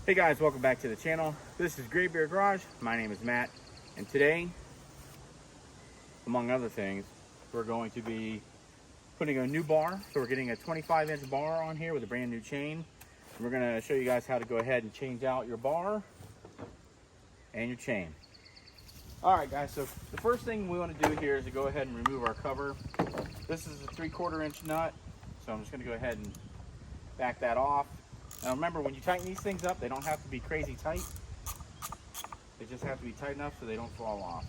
Hey guys, welcome back to the channel. This is Gray Bear Garage. My name is Matt, and today, among other things, we're going to be putting a new bar. So we're getting a 25-inch bar on here with a brand new chain. We're going to show you guys how to go ahead and change out your bar and your chain. All right guys, so the first thing we want to do here is to go ahead and remove our cover. This is a 3/4 inch nut, so I'm just going to go ahead and back that off. Now remember, when you tighten these things up, they don't have to be crazy tight. They just have to be tight enough so they don't fall off.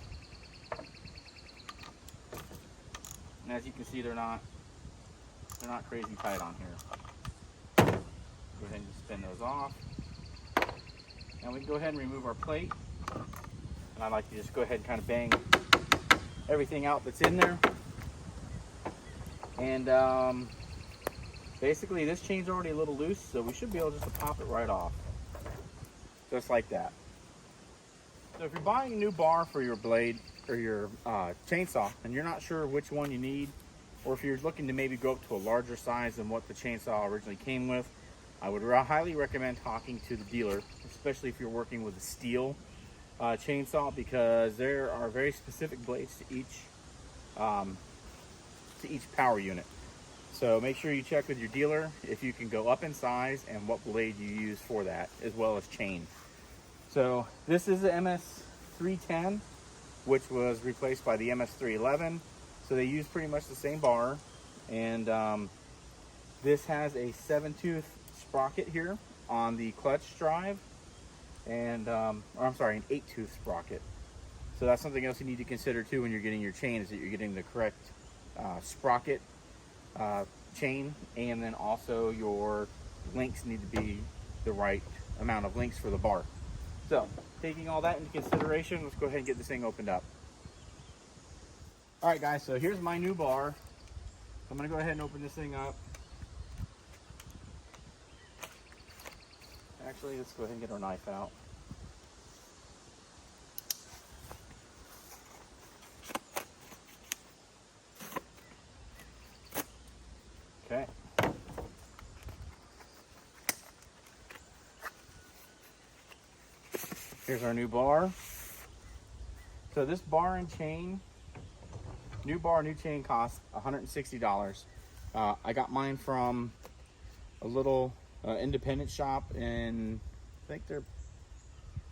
And as you can see, they're not crazy tight on here. Go ahead and just spin those off. Now we can go ahead and remove our plate. And I like to just go ahead and kind of bang everything out that's in there. And basically this chain's already a little loose, so we should be able just to pop it right off. Just like that. So if you're buying a new bar for your blade or your chainsaw and you're not sure which one you need, or if you're looking to maybe go up to a larger size than what the chainsaw originally came with, I would highly recommend talking to the dealer, especially if you're working with a steel chainsaw, because there are very specific blades to each power unit. So make sure you check with your dealer if you can go up in size and what blade you use for that, as well as chain. So this is the MS310, which was replaced by the MS311. So they use pretty much the same bar. And this has a 7-tooth sprocket here on the clutch drive. And, or I'm sorry, an 8-tooth sprocket. So that's something else you need to consider too when you're getting your chain, is that you're getting the correct sprocket chain, and then also your links need to be the right amount of links for the bar. So taking all that into consideration, let's go ahead and get this thing opened up. All right guys, so here's my new bar. I'm gonna go ahead and open this thing up. Actually, let's go ahead and get our knife out. Okay. Here's our new bar. So this bar and chain, new bar, new chain, costs $160. I got mine from a little independent shop, and I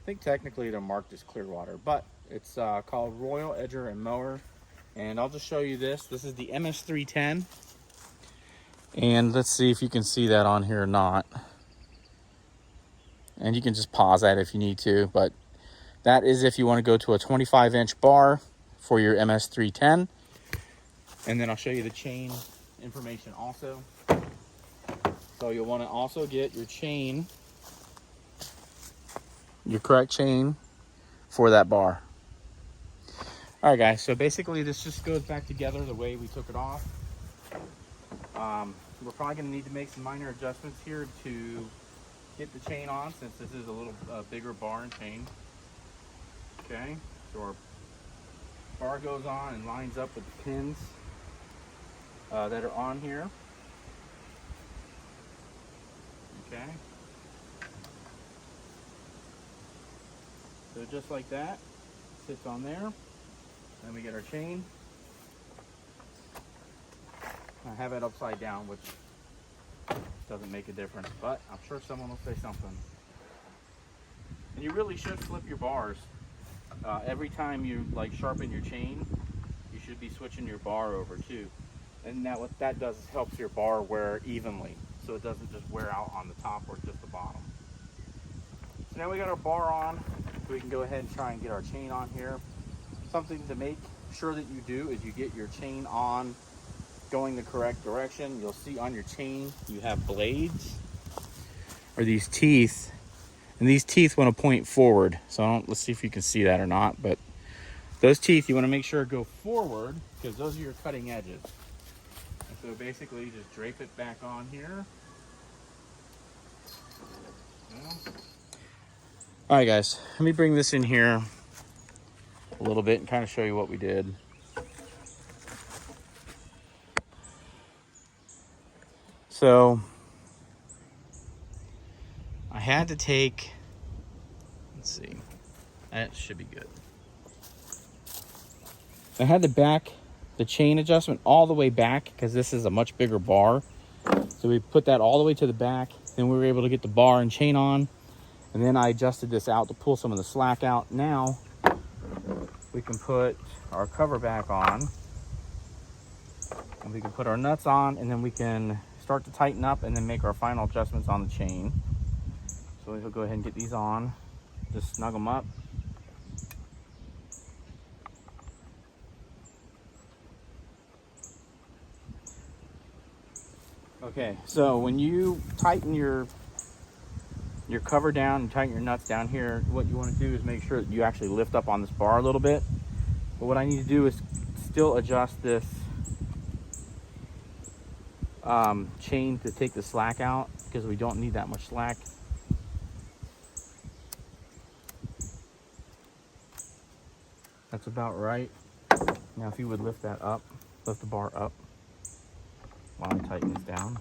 think technically they're marked as Clearwater, but it's called Royal Edger and Mower. And I'll just show you this. This is the MS310. And let's see if you can see that on here or not. And you can just pause that if you need to, but that is if you want to go to a 25-inch bar for your MS310. And then I'll show you the chain information also. So you'll want to also get your chain, your correct chain for that bar. All right guys, so basically this just goes back together the way we took it off. We're probably going to need to make some minor adjustments here to get the chain on, since this is a little bigger bar and chain. Okay, so our bar goes on and lines up with the pins that are on here. Okay, so just like that, sits on there. Then we get our chain. I have it upside down, which doesn't make a difference, but I'm sure someone will say something. And you really should flip your bars. Every time you sharpen your chain, you should be switching your bar over too. And that, what that does is helps your bar wear evenly, so it doesn't just wear out on the top or just the bottom. So now we got our bar on, so we can go ahead and try and get our chain on here. Something to make sure that you do is you get your chain on going the correct direction. You'll see on your chain you have blades, or these teeth, and these teeth want to point forward. So let's see if you can see that or not, but those teeth you want to make sure go forward, because those are your cutting edges. And so basically just drape it back on here. All right guys, let me bring this in here a little bit and kind of show you what we did. So I had to take, let's see, that should be good. I had to back the chain adjustment all the way back because this is a much bigger bar. So we put that all the way to the back. Then we were able to get the bar and chain on. And then I adjusted this out to pull some of the slack out. Now we can put our cover back on. And we can put our nuts on, and then we can start to tighten up and then make our final adjustments on the chain. So we'll go ahead and get these on. Just snug them up. Okay, so when you tighten your cover down and tighten your nuts down here, what you want to do is make sure that you actually lift up on this bar a little bit. But what I need to do is still adjust this chain to take the slack out, because we don't need that much slack. That's about right. Now if you would lift that up, lift the bar up while I tighten this down.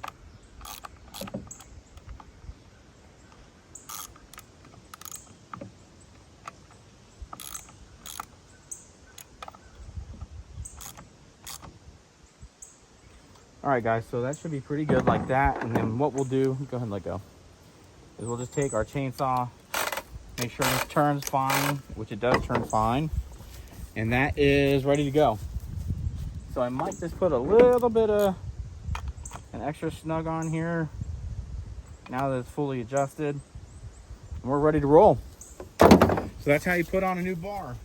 All right, guys, so that should be pretty good like that. And then what we'll do, go ahead and let go, is we'll just take our chainsaw, make sure this turns fine, which it does turn fine, and that is ready to go. So I might just put a little bit of an extra snug on here now that it's fully adjusted, and we're ready to roll. So that's how you put on a new bar,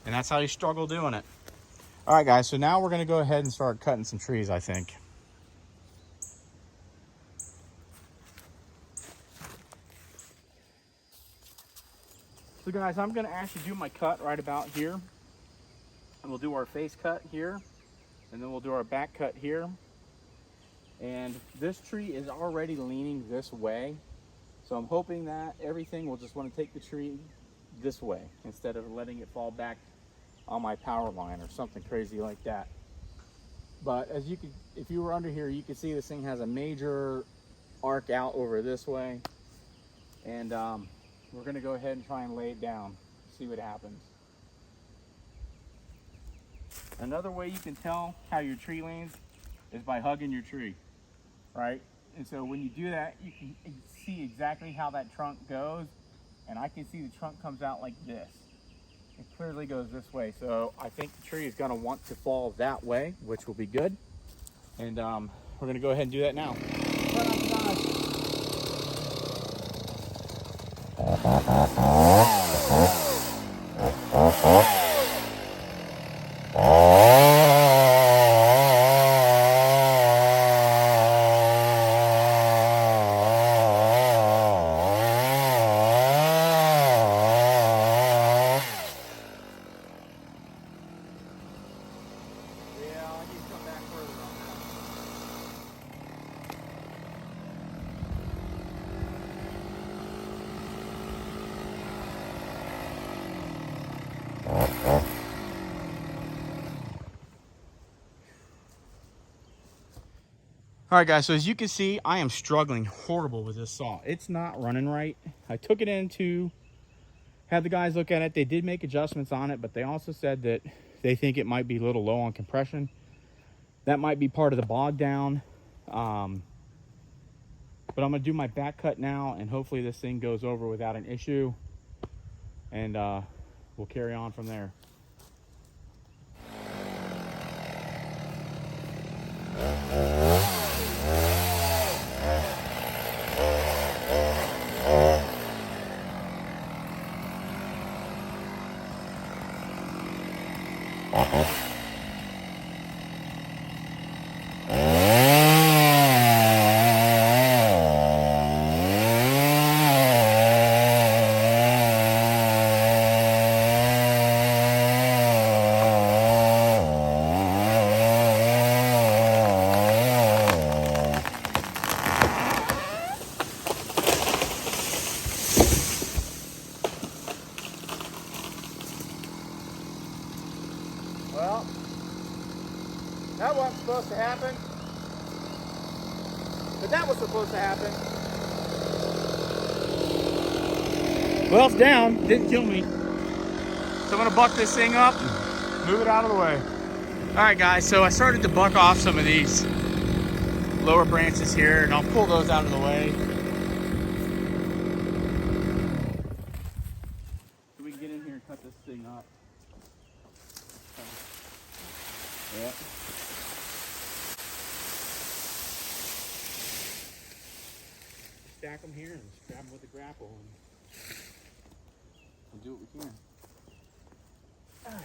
and that's how you struggle doing it. All right, guys, so now we're gonna go ahead and start cutting some trees, I think. So guys, I'm gonna actually do my cut right about here. And we'll do our face cut here, and then we'll do our back cut here. And this tree is already leaning this way. So I'm hoping that everything will just want to take the tree this way instead of letting it fall back on my power line or something crazy like that. But as you could, if you were under here, you can see this thing has a major arc out over this way. And we're gonna go ahead and try and lay it down, see what happens. Another way you can tell how your tree leans is by hugging your tree, right? And so when you do that, you can see exactly how that trunk goes. And I can see the trunk comes out like this. It clearly goes this way. So I think the tree is gonna want to fall that way, which will be good. And we're gonna go ahead and do that now. All right, guys, so as you can see, I am struggling horrible with this saw. It's not running right. I took it in to have the guys look at it. They did make adjustments on it, but they also said that they think it might be a little low on compression. That might be part of the bog down. But I'm gonna do my back cut now, and hopefully this thing goes over without an issue. And we'll carry on from there. Well, that wasn't supposed to happen, but that was supposed to happen. Well, it's down. Didn't kill me. So I'm gonna buck this thing up and move it out of the way. All right, guys, so I started to buck off some of these lower branches here, and I'll pull those out of the way. So we can get in here and cut this thing up. Yeah. Stack them here and just grab them with a grapple and do what we can. All right.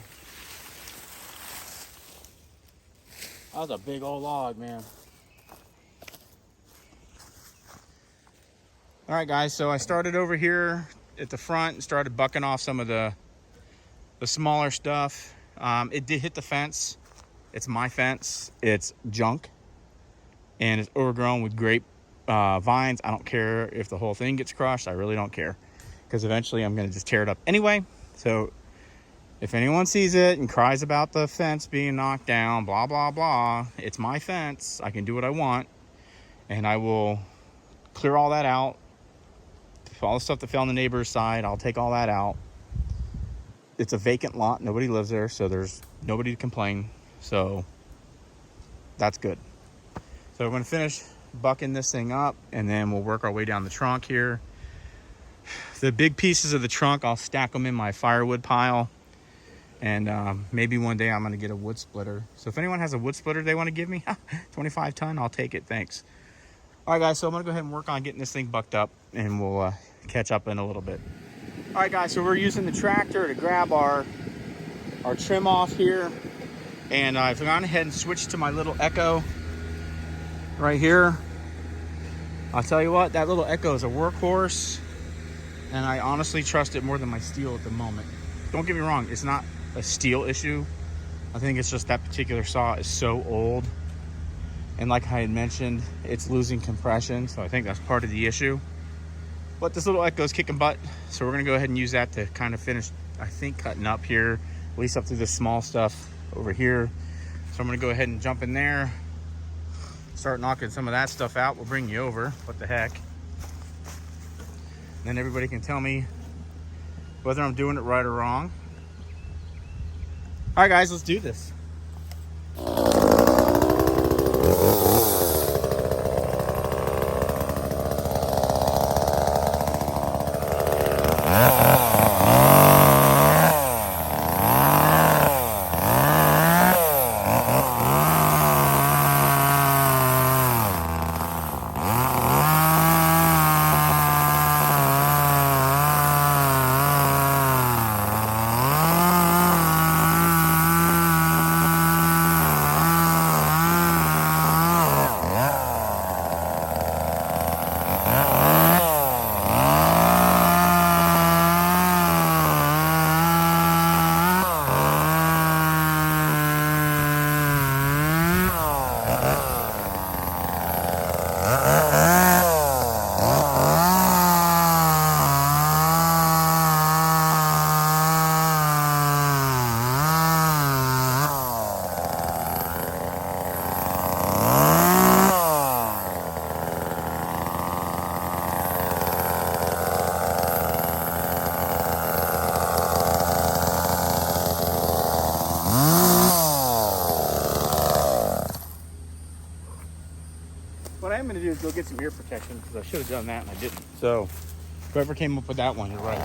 That was a big old log, man. All right, guys, so I started over here at the front and started bucking off some of the smaller stuff. It did hit the fence. It's my fence. It's junk, and it's overgrown with grape vines. I don't care if the whole thing gets crushed. I really don't care, because eventually I'm gonna just tear it up anyway. So if anyone sees it and cries about the fence being knocked down, blah, blah, blah, it's my fence. I can do what I want, and I will clear all that out. All the stuff that fell on the neighbor's side, I'll take all that out. It's a vacant lot. Nobody lives there, so there's nobody to complain. So that's good. So we're going to finish bucking this thing up, and then we'll work our way down the trunk here. The big pieces of the trunk, I'll stack them in my firewood pile. And maybe one day I'm going to get a wood splitter. So if anyone has a wood splitter they want to give me, 25 ton, I'll take it. Thanks. All right, guys, so I'm going to go ahead and work on getting this thing bucked up, and we'll catch up in a little bit. All right, guys, so we're using the tractor to grab our trim off here. And I've gone ahead and switched to my little Echo right here. I'll tell you what, that little Echo is a workhorse, and I honestly trust it more than my Sthil at the moment. Don't get me wrong, it's not a Sthil issue. I think it's just that particular saw is so old, and like I had mentioned, it's losing compression, so I think that's part of the issue. But this little Echo is kicking butt, so we're gonna go ahead and use that to kind of finish, I think, cutting up here, at least up through this small stuff over here. So I'm gonna go ahead and jump in there, start knocking some of that stuff out. We'll bring you over. What the heck? And then everybody can tell me whether I'm doing it right or wrong. All right, guys, let's do this. What I am going to do is go get some ear protection, because I should have done that and I didn't. So whoever came up with that one, you're right.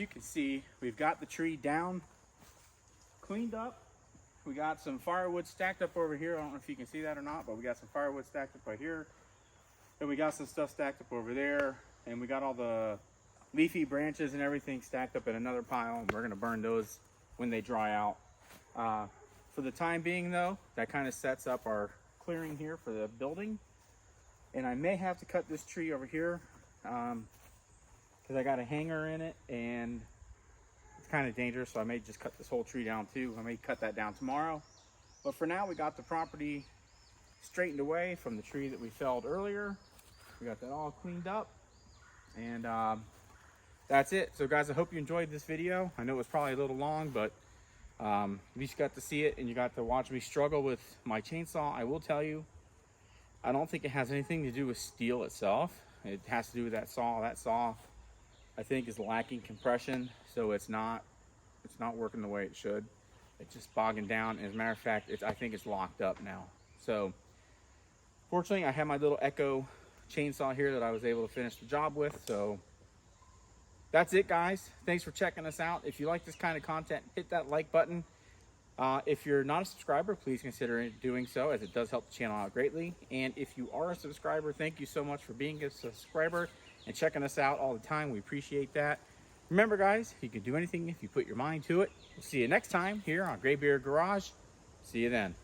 you can see, we've got the tree down, cleaned up. We got some firewood stacked up over here. I don't know if you can see that or not, but we got some firewood stacked up right here. And we got some stuff stacked up over there. And we got all the leafy branches and everything stacked up in another pile. And we're gonna burn those when they dry out. For the time being though, that kind of sets up our clearing here for the building. And I may have to cut this tree over here because I got a hanger in it and it's kind of dangerous, so I may just cut this whole tree down too. I may cut that down tomorrow. But for now, we got the property straightened away from the tree that we felled earlier. We got that all cleaned up. And that's it. So guys, I hope you enjoyed this video. I know it was probably a little long, but at least you got to see it and you got to watch me struggle with my chainsaw. I will tell you, I don't think it has anything to do with steel itself. It has to do with that saw. That saw, I think, is lacking compression, so it's not working the way it should. It's just bogging down. As a matter of fact, I think it's locked up now. So fortunately, I have my little Echo chainsaw here that I was able to finish the job with. So that's it, guys. Thanks for checking us out. If you like this kind of content, hit that like button. If you're not a subscriber, please consider doing so, as it does help the channel out greatly. And if you are a subscriber, thank you so much for being a subscriber and checking us out all the time. We appreciate that. Remember, guys, you can do anything if you put your mind to it. We'll see you next time here on Graybeard Garage. See you then.